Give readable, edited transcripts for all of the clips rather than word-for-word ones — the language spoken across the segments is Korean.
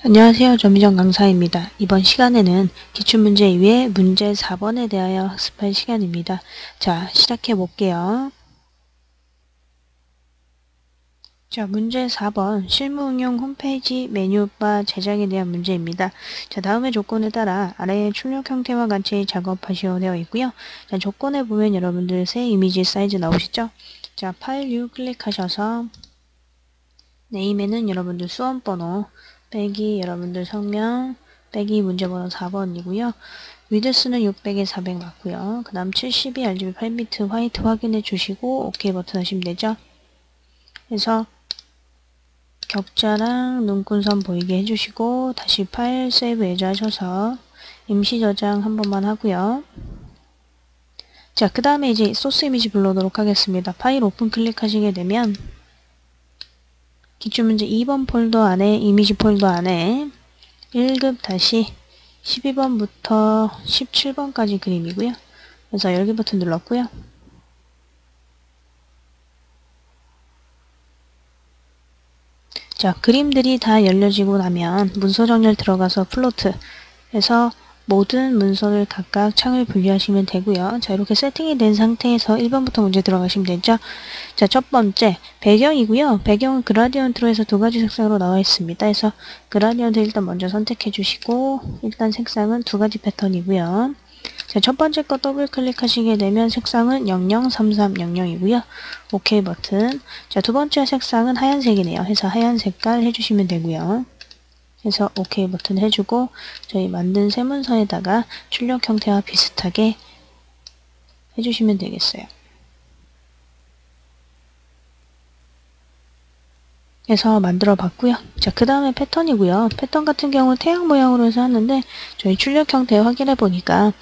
안녕하세요. 전미정 강사입니다. 이번 시간에는 기출문제 이외에 문제 4번에 대하여 학습할 시간입니다. 자, 시작해 볼게요. 자, 문제 4번 실무응용 홈페이지 메뉴바 제작에 대한 문제입니다. 자, 다음의 조건에 따라 아래의 출력 형태와 같이 작업하시오 되어 있고요. 자, 조건에 보면 여러분들 새 이미지 사이즈 나오시죠? 자, 파일 뉴 클릭하셔서 네임에는 여러분들 수험번호 빼기 여러분들 성명 빼기 문제번호 4번이고요. 위드스는 600에 400 맞고요. 그 다음 72 RGB 8비트 화이트 확인해 주시고 OK 버튼 하시면 되죠. 그래서 격자랑 눈군선 보이게 해주시고 다시 파일 세이브 에즈 하셔서 임시 저장 한 번만 하고요. 자, 그 다음에 이제 소스 이미지 불러오도록 하겠습니다. 파일 오픈 클릭하시게 되면 기출문제 2번 폴더 안에 이미지 폴더 안에 1급 다시 12번부터 17번까지 그림이고요. 그래서 열기 버튼 눌렀고요. 자, 그림들이 다 열려지고 나면 문서 정렬 들어가서 플로트 해서 모든 문서를 각각 창을 분리하시면 되고요. 자, 이렇게 세팅이 된 상태에서 1번부터 문제 들어가시면 되죠. 자, 첫 번째 배경이고요. 배경은 그라디언트로 해서 두 가지 색상으로 나와 있습니다. 그래서 그라디언트 일단 먼저 선택해 주시고 일단 색상은 두 가지 패턴이고요. 자, 첫 번째 거 더블 클릭하시게 되면 색상은 003300이고요. OK 버튼. 자, 두 번째 색상은 하얀색이네요. 해서 하얀 색깔 해주시면 되고요. 그래서 OK 버튼 해주고 저희 만든 새 문서에다가 출력 형태와 비슷하게 해주시면 되겠어요. 그래서 만들어 봤고요. 자, 그 다음에 패턴이고요. 패턴 같은 경우 태양 모양으로 해서 하는데 저희 출력 형태 확인해 보니까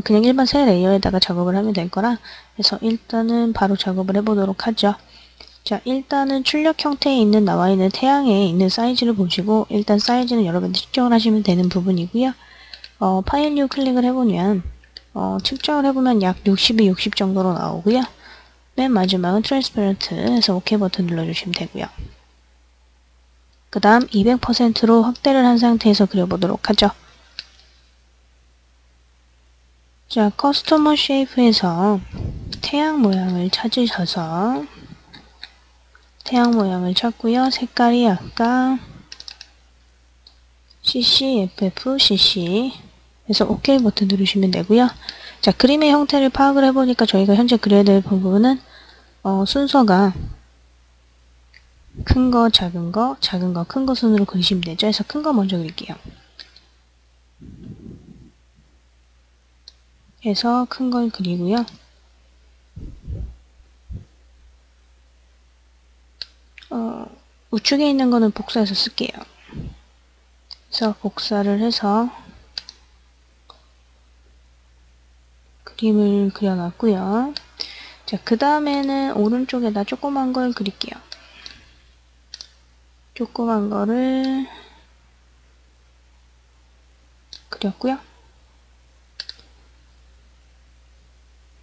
그냥 일반 새 레이어에다가 작업을 하면 될 거라 그래서 일단은 바로 작업을 해보도록 하죠. 자, 일단은 출력 형태에 있는 나와 있는 태양에 있는 사이즈를 보시고 일단 사이즈는 여러분들 측정을 하시면 되는 부분이고요. 파일 뉴 클릭을 해보면 측정을 해보면 약 60에 60 정도로 나오고요. 맨 마지막은 트랜스퍼런트 해서 OK 버튼 눌러주시면 되고요. 그 다음 200%로 확대를 한 상태에서 그려보도록 하죠. 자, 커스터머 쉐이프에서 태양 모양을 찾으셔서 태양 모양을 찾고요. 색깔이 아까 CC, FF, CC 그래서 OK 버튼 누르시면 되고요. 자, 그림의 형태를 파악을 해보니까 저희가 현재 그려야 될 부분은 순서가 큰 거, 작은 거, 작은 거, 큰 거 순으로 그리시면 되죠. 그래서 큰 거 먼저 그릴게요. 그래서 큰 걸 그리고요. 우측에 있는 거는 복사해서 쓸게요. 그래서 복사를 해서 그림을 그려놨고요. 자, 그 다음에는 오른쪽에다 조그만 걸 그릴게요. 조그만 거를 그렸고요.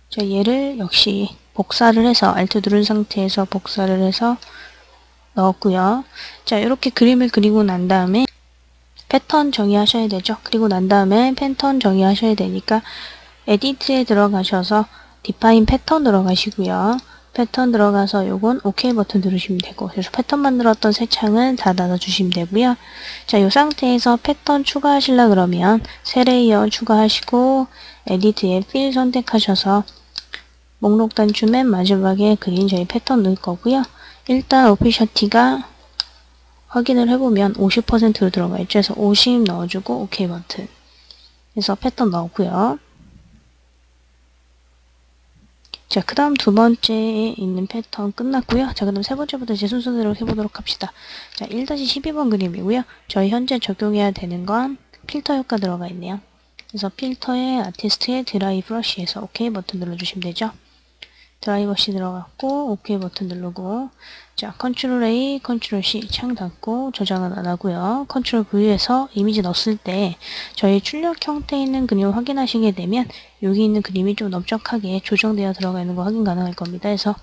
자, 얘를 역시 복사를 해서 Alt 누른 상태에서 복사를 해서 넣었고요. 자, 이렇게 그림을 그리고 난 다음에 패턴 정의하셔야 되죠. 그리고 난 다음에 패턴 정의하셔야 되니까 에디트에 들어가셔서 디파인 패턴 들어가시고요. 패턴 들어가서 요건 OK 버튼 누르시면 되고 그래서 패턴 만들었던 새 창은 다 닫아주시면 되고요. 자, 요 상태에서 패턴 추가하시려 그러면 새 레이어 추가하시고 에디트에 필 선택하셔서 목록 단추 맨 마지막에 그린 저희 패턴 넣을 거고요. 일단 오피셔티가 확인을 해보면 50%로 들어가 있죠. 그래서 50 넣어주고 OK 버튼 그래서 패턴 넣고요. 자, 그 다음 두 번째에 있는 패턴 끝났고요. 자, 그 다음 세 번째부터 제 순서대로 해보도록 합시다. 자, 1-12번 그림이고요. 저희 현재 적용해야 되는 건 필터 효과 들어가 있네요. 그래서 필터에 아티스트의 드라이 브러쉬에서 OK 버튼 눌러주시면 되죠. 드라이 브러쉬 들어갔고 OK 버튼 누르고 자, 컨트롤 A, 컨트롤 C 창 닫고 저장은 안 하고요. 컨트롤 V에서 이미지 넣었을 때 저희 출력 형태에 있는 그림을 확인하시게 되면 여기 있는 그림이 좀 넓적하게 조정되어 들어가 있는 거 확인 가능할 겁니다. 그래서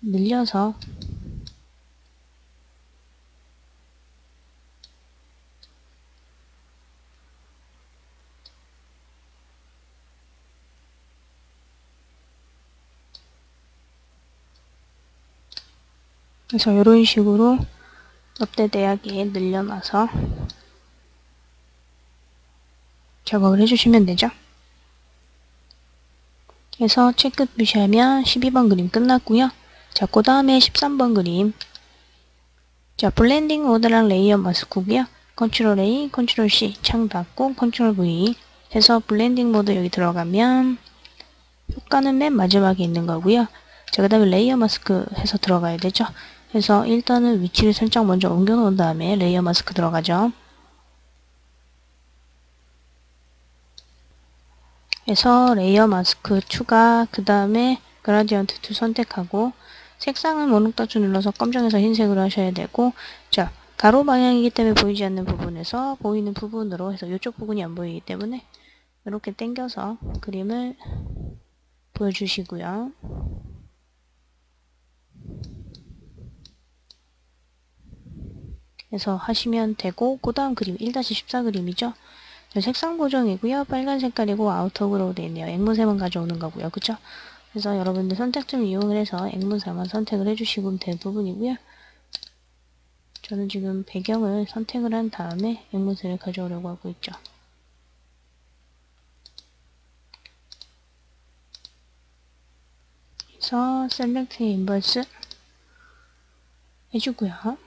늘려서 그래서 이런 식으로 납대대하게 늘려놔서 작업을 해주시면 되죠. 그래서 체크 표시하면 12번 그림 끝났고요. 자, 그 다음에 13번 그림. 자, 블렌딩 모드랑 레이어 마스크고요. 컨트롤 A, 컨트롤 C 창 닫고 컨트롤 V 해서 블렌딩 모드 여기 들어가면 효과는 맨 마지막에 있는 거고요. 자, 그 다음에 레이어 마스크 해서 들어가야 되죠. 그래서 일단은 위치를 살짝 먼저 옮겨 놓은 다음에 레이어 마스크 들어가죠. 그래서 레이어 마스크 추가, 그 다음에 그라디언트 툴 선택하고 색상은 원룩.주 눌러서 검정에서 흰색으로 하셔야 되고, 자, 가로 방향이기 때문에 보이지 않는 부분에서 보이는 부분으로 해서 이쪽 부분이 안 보이기 때문에 이렇게 당겨서 그림을 보여주시고요. 그래서 하시면 되고, 그 다음 그림 1-14 그림이죠. 색상 보정이고요. 빨간 색깔이고 아우터그로우 되어 있네요. 앵무새만 가져오는 거고요. 그쵸? 그래서 여러분들 선택 좀 이용을 해서 앵무새만 선택을 해주시면 될 부분이고요. 저는 지금 배경을 선택을 한 다음에 앵무새를 가져오려고 하고 있죠. 그래서 셀렉트 인버스 해주고요.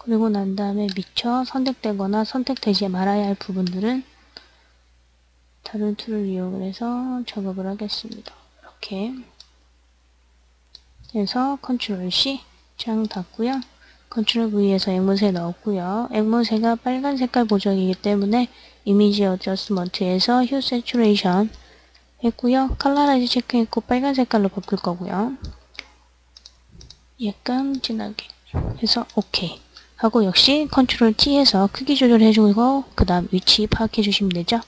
그리고 난 다음에 미처 선택되거나 선택되지 말아야 할 부분들은 다른 툴을 이용을 해서 작업을 하겠습니다. 이렇게 해서 컨트롤 C 창 닫고요. 컨트롤 V에서 앵무새 넣었고요. 앵무새가 빨간 색깔 보정이기 때문에 이미지 어저스먼트에서 휴 세츄레이션 했고요. 컬러라이즈 체크했고 빨간 색깔로 바꿀 거고요. 약간 진하게 해서 오케이 하고, 역시 컨트롤 T 해서 크기 조절해주고 그 다음 위치 파악해 주시면 되죠.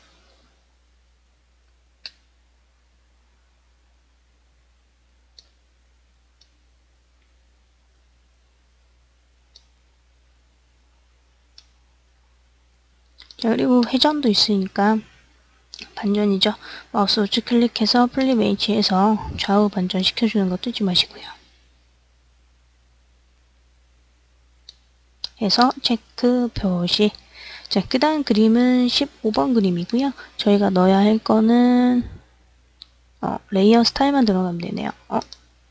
자, 그리고 회전도 있으니까 반전이죠. 마우스 우측 클릭해서 플립 H에서 좌우 반전 시켜주는 것도 잊지 마시고요. 해서 체크 표시. 자, 그 다음 그림은 15번 그림이고요. 저희가 넣어야 할 거는 레이어 스타일만 들어가면 되네요.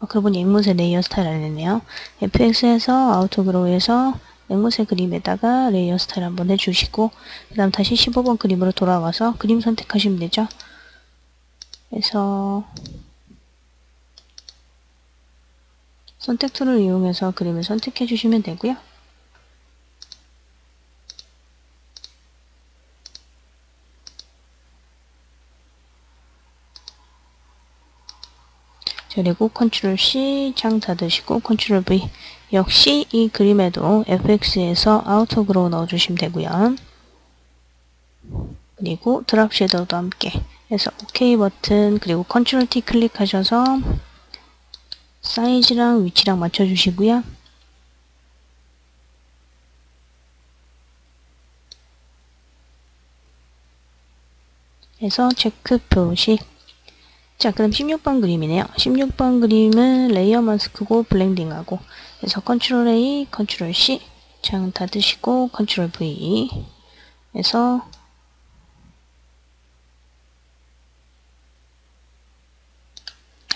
그러고 보니 앵무새 레이어 스타일 안 했네요. FX에서 아우토그로우에서 앵무새 그림에다가 레이어 스타일 한번 해주시고, 그 다음 다시 15번 그림으로 돌아와서 그림 선택하시면 되죠. 그래서 선택 툴을 이용해서 그림을 선택해 주시면 되고요. 그리고 컨트롤 C 창 닫으시고 컨트롤 V. 역시 이 그림에도 FX에서 아우터그로우 넣어주시면 되고요. 그리고 드랍 섀도우도 함께 해서 OK 버튼, 그리고 컨트롤 T 클릭하셔서 사이즈랑 위치랑 맞춰주시고요. 해서 체크 표시. 자, 그럼 16번 그림이네요. 16번 그림은 레이어 마스크고 블렌딩하고, 그래서 컨트롤 A, 컨트롤 C 창 닫으시고 컨트롤 V 해서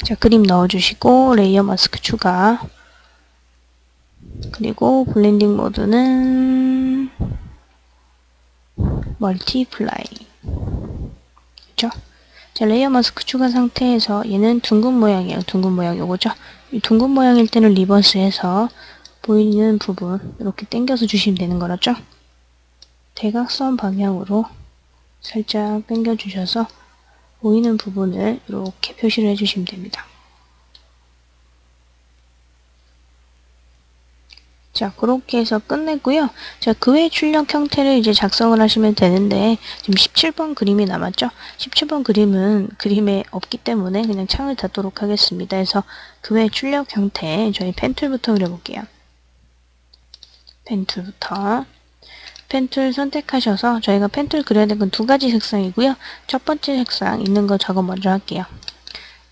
자, 그림 넣어주시고 레이어 마스크 추가, 그리고 블렌딩 모드는 멀티플라이. 그렇죠? 자, 레이어 마스크 추가 상태에서 얘는 둥근 모양이에요. 둥근 모양 요거죠. 이 둥근 모양일 때는 리버스해서 보이는 부분 이렇게 당겨서 주시면 되는 거라죠. 대각선 방향으로 살짝 당겨 주셔서 보이는 부분을 이렇게 표시를 해주시면 됩니다. 자, 그렇게 해서 끝냈고요. 자, 그 외 출력 형태를 이제 작성을 하시면 되는데, 지금 17번 그림이 남았죠? 17번 그림은 그림에 없기 때문에 그냥 창을 닫도록 하겠습니다. 그래서 그 외 출력 형태, 저희 펜툴부터 그려볼게요. 펜툴부터. 펜툴 선택하셔서 저희가 펜툴 그려야 되는 건 두 가지 색상이고요. 첫 번째 색상 있는 거 작업 먼저 할게요.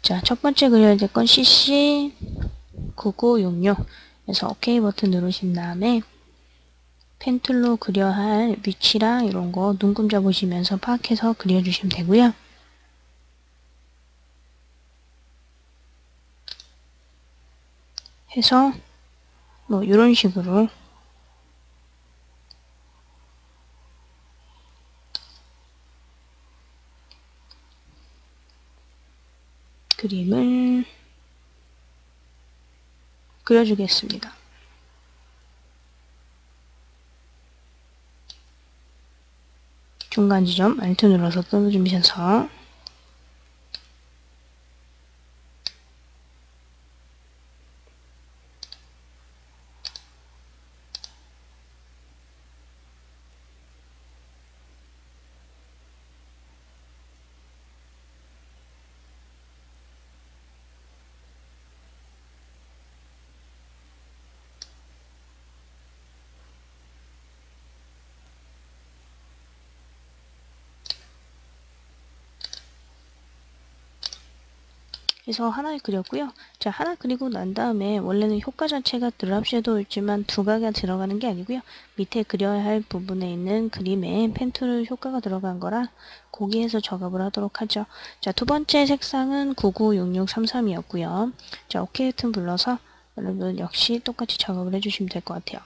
자, 첫 번째 그려야 될 건 CC 9966 그래서 OK 버튼 누르신 다음에 펜 툴로 그려야 할 위치랑 이런 거 눈금자 보시면서 파악해서 그려주시면 되고요. 해서 뭐 이런 식으로 그림을 그려주겠습니다. 중간 지점 Alt 눌러서 끊어주면서 그래서 하나를 그렸고요. 자, 하나 그리고 난 다음에 원래는 효과 자체가 드랍 섀도우였지만 두각이 들어가는 게 아니고요. 밑에 그려야 할 부분에 있는 그림에 펜툴 효과가 들어간 거라 거기에서 작업을 하도록 하죠. 자, 두 번째 색상은 996633이었고요. 자, OK 버튼 눌러서 여러분 역시 똑같이 작업을 해주시면 될 것 같아요.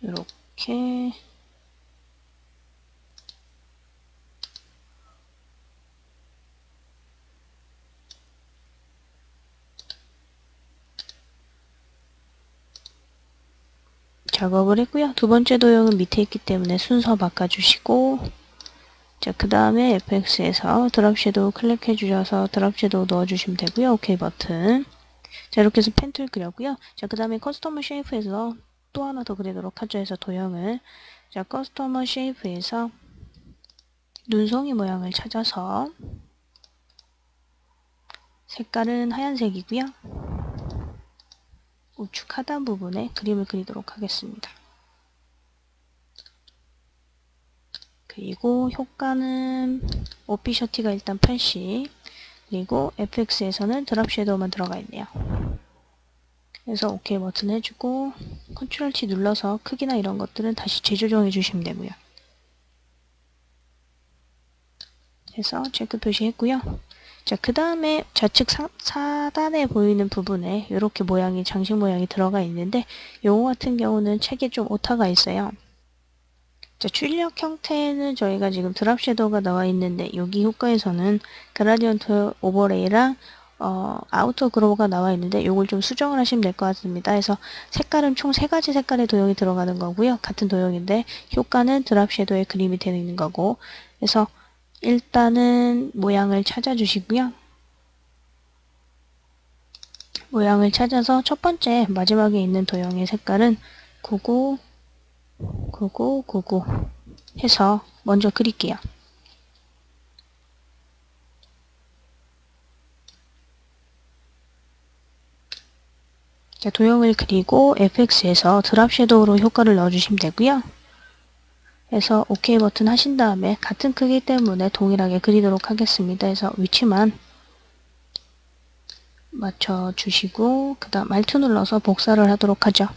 이렇게 작업을 했고요. 두 번째 도형은 밑에 있기 때문에 순서 바꿔주시고 자, 그 다음에 FX에서 드랍 섀도우 클릭해 주셔서 드랍 섀도우 넣어주시면 되고요. OK 버튼. 자, 이렇게 해서 펜툴 그렸고요. 자, 그 다음에 커스터머 쉐이프에서 또 하나 더 그리도록 하죠. 해서 도형을. 자, 커스터머 쉐이프에서 눈송이 모양을 찾아서 색깔은 하얀색이고요. 우측 하단 부분에 그림을 그리도록 하겠습니다. 그리고 효과는 오피셔티가 일단 80 그리고 FX에서는 드랍 섀도우만 들어가 있네요. 그래서 OK 버튼 해주고 Ctrl T 눌러서 크기나 이런 것들은 다시 재조정해 주시면 되고요. 해서 체크 표시했고요. 자, 그 다음에 좌측 사단에 보이는 부분에 이렇게 모양이 장식 모양이 들어가 있는데 요거 같은 경우는 책에 좀 오타가 있어요. 자, 출력 형태는 저희가 지금 드랍 섀도우가 나와 있는데 여기 효과에서는 그라디언트 오버레이랑 아우터 그로우가 나와 있는데 요걸 좀 수정을 하시면 될 것 같습니다. 그래서 색깔은 총 3가지 색깔의 도형이 들어가는 거고요. 같은 도형인데 효과는 드랍 섀도우의 그림이 되어 있는 거고 그래서 일단은 모양을 찾아주시고요. 모양을 찾아서 첫 번째 마지막에 있는 도형의 색깔은 99 해서 먼저 그릴게요. 자, 도형을 그리고 FX에서 드랍 섀도우로 효과를 넣어주시면 되고요. 해서 OK 버튼 하신 다음에 같은 크기 때문에 동일하게 그리도록 하겠습니다. 해서 위치만 맞춰주시고 그 다음 Alt 눌러서 복사를 하도록 하죠.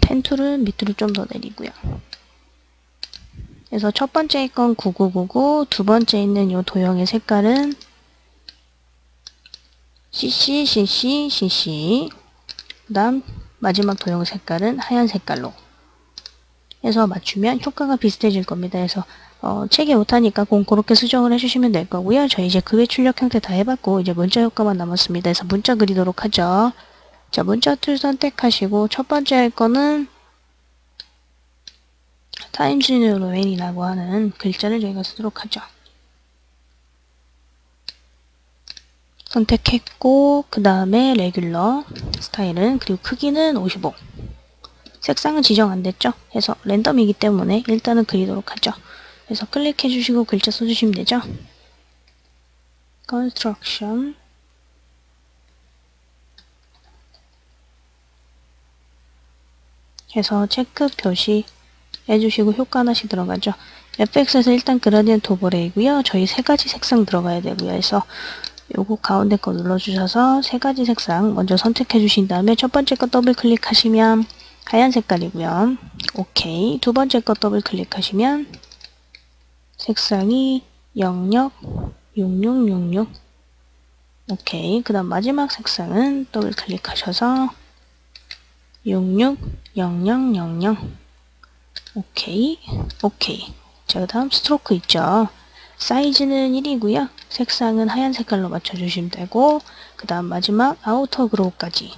펜툴은 밑으로 좀 더 내리고요. 그래서 첫 번째 건 9999, 두 번째 있는 이 도형의 색깔은 CC 그 다음 마지막 도형 색깔은 하얀 색깔로 해서 맞추면 효과가 비슷해질 겁니다. 그래서 책에 오타니까 그렇게 수정을 해주시면 될 거고요. 저희 이제 그 외 출력 형태 다 해봤고 이제 문자 효과만 남았습니다. 그래서 문자 그리도록 하죠. 자, 문자 툴 선택하시고 첫 번째 할 거는 타임스 뉴 로웬이라고 하는 글자를 저희가 쓰도록 하죠. 선택했고 그 다음에 레귤러 스타일은 그리고 크기는 55 색상은 지정 안됐죠? 그래서 랜덤이기 때문에 일단은 그리도록 하죠. 그래서 클릭해 주시고 글자 써주시면 되죠. construction 해서 체크 표시 해주시고 효과 하나씩 들어가죠. FX에서 일단 그라디언트 오버레이고요. 저희 세 가지 색상 들어가야 되고요. 그래서 요거 가운데 거 눌러주셔서 세 가지 색상 먼저 선택해 주신 다음에 첫 번째 거 더블 클릭하시면 하얀 색깔이고요. 오케이. 두 번째 거 더블 클릭하시면 색상이 00 6666 오케이. 그 다음 마지막 색상은 더블 클릭하셔서 66 0000 오케이. 오케이. 자, 그 다음 스트로크 있죠. 사이즈는 1이고요. 색상은 하얀 색깔로 맞춰주시면 되고 그 다음 마지막 아우터 그로우까지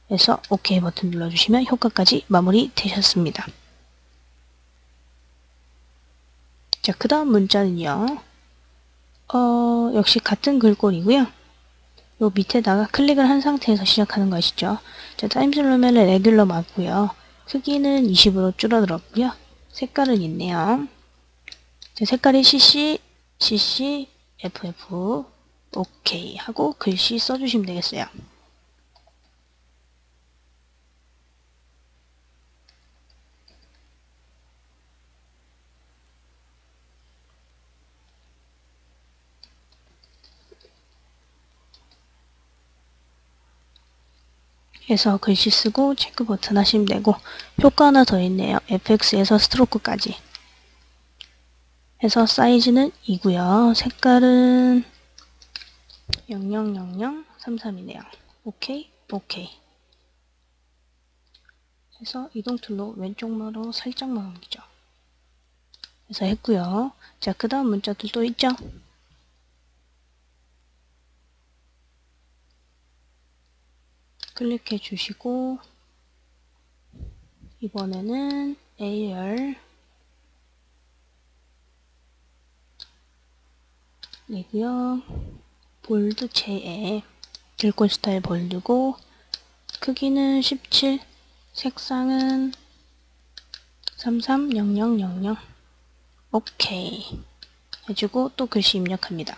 해서 OK 버튼 눌러주시면 효과까지 마무리 되셨습니다. 자, 그 다음 문자는요. 역시 같은 글꼴이고요. 요 밑에다가 클릭을 한 상태에서 시작하는 거 아시죠? 자, 타임슬루멜의 레귤러 맞고요. 크기는 20으로 줄어들었고요. 색깔은 있네요. 자, 색깔이 CC, CC, FF, OK 하고 글씨 써주시면 되겠어요. 해서 글씨 쓰고 체크 버튼 하시면 되고 효과 하나 더 있네요. FX에서 스트로크까지 해서 사이즈는 2고요. 색깔은 000033이네요. 오케이, 오케이. 해서 이동 툴로 왼쪽으로 살짝만 옮기죠. 해서 했고요. 자, 그 다음 문자들 또 있죠? 클릭해 주시고 이번에는 AR 이고요. 볼드 제에 글꼴 스타일 볼드고 크기는 17 색상은 330000 오케이 해주고 또 글씨 입력합니다.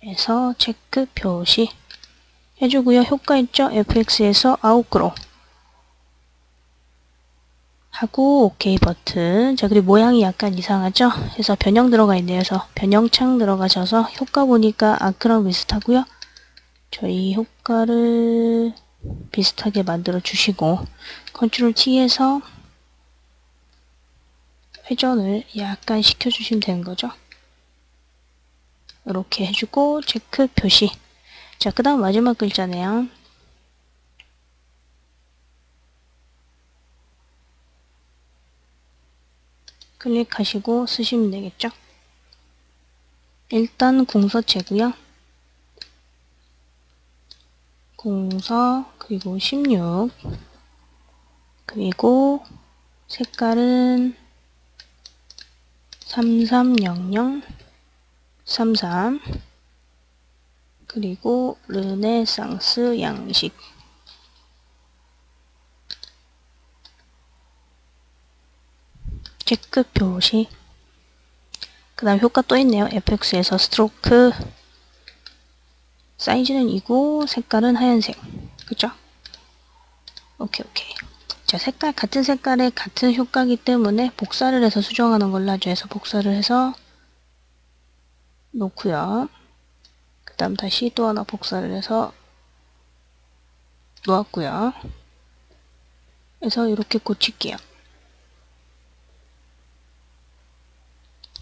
해서 체크 표시 해주고요. 효과 있죠? FX에서 아웃그로 하고 OK 버튼. 자, 그리고 모양이 약간 이상하죠? 그래서 변형 들어가 있네요. 그래서 변형창 들어가셔서 효과 보니까 아크랑 비슷하고요. 저희 효과를 비슷하게 만들어 주시고 컨트롤 T에서 회전을 약간 시켜주시면 되는 거죠. 이렇게 해주고 체크 표시. 자, 그 다음 마지막 글자네요. 클릭하시고 쓰시면 되겠죠. 일단 공서체고요. 공서 그리고 16 그리고 색깔은 3300 33 그리고 르네상스 양식 체크 표시. 그 다음 효과 또 있네요. FX에서 스트로크 사이즈는 2고 색깔은 하얀색 그죠? 오케이 오케이. 자, 색깔 같은 색깔에 같은 효과이기 때문에 복사를 해서 수정하는 걸로 하죠. 해서 복사를 해서 놓고요. 그 다음 다시 또 하나 복사를 해서 놓았고요. 그래서 이렇게 고칠게요.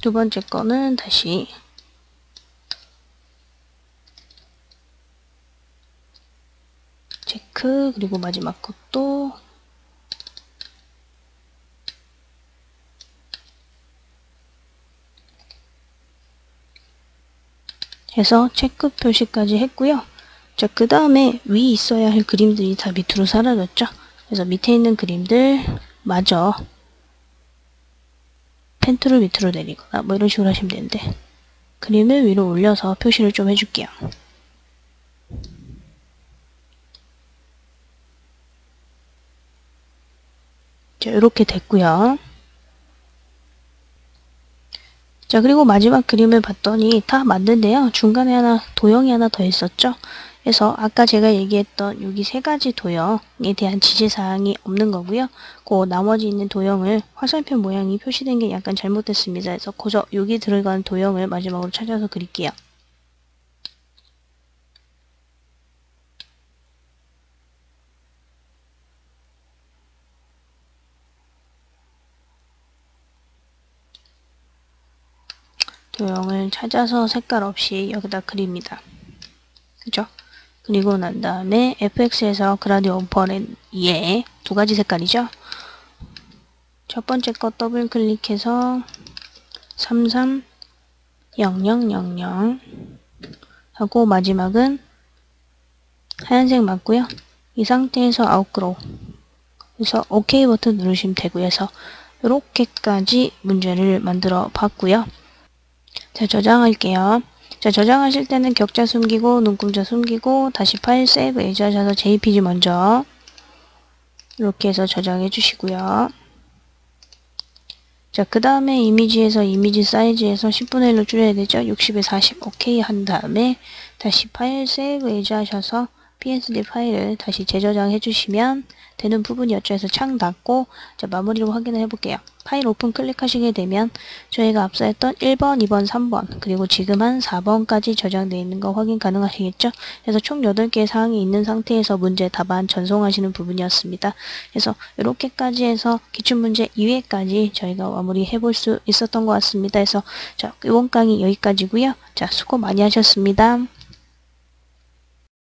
두 번째 거는 다시 체크 그리고 마지막 것도 해서 체크 표시까지 했고요. 자, 그 다음에 위 있어야 할 그림들이 다 밑으로 사라졌죠. 그래서 밑에 있는 그림들 마저 펜 툴을 밑으로 내리거나 뭐 이런 식으로 하시면 되는데, 그림을 위로 올려서 표시를 좀 해줄게요. 자, 이렇게 됐고요. 자, 그리고 마지막 그림을 봤더니 다 맞는데요. 중간에 도형이 하나 더 있었죠. 그래서 아까 제가 얘기했던 여기 세 가지 도형에 대한 지시사항이 없는 거고요. 그 나머지 있는 도형을 화살표 모양이 표시된 게 약간 잘못됐습니다. 그래서 그저 여기 들어간 도형을 마지막으로 찾아서 그릴게요. 도형을 찾아서 색깔 없이 여기다 그립니다. 그죠? 그리고 난 다음에 fx에서 그라디오 오퍼렌 2에 두 가지 색깔이죠. 첫 번째 거 더블 클릭해서 330000 하고 마지막은 하얀색 맞고요. 이 상태에서 아웃그로우 그래서 OK 버튼 누르시면 되고요. 해서 이렇게까지 문제를 만들어 봤고요. 자, 저장할게요. 자, 저장하실 때는 격자 숨기고 눈금자 숨기고 다시 파일 세이브 에이즈 하셔서 JPG 먼저 이렇게 해서 저장해 주시고요. 자, 그 다음에 이미지에서 이미지 사이즈에서 10분의 1로 줄여야 되죠. 60에 40 OK 한 다음에 다시 파일 세이브 에이즈 하셔서 PSD 파일을 다시 재저장해 주시면 되는 부분이었죠. 해서 창 닫고 자, 마무리로 확인을 해볼게요. 파일 오픈 클릭하시게 되면 저희가 앞서 했던 1번, 2번, 3번 그리고 지금 한 4번까지 저장되어 있는 거 확인 가능하시겠죠. 그래서 총 8개의 사항이 있는 상태에서 문제 답안 전송하시는 부분이었습니다. 그래서 이렇게까지 해서 기출문제 2회까지 저희가 마무리 해볼 수 있었던 것 같습니다. 그래서 자, 이번 강의 여기까지고요. 자, 수고 많이 하셨습니다.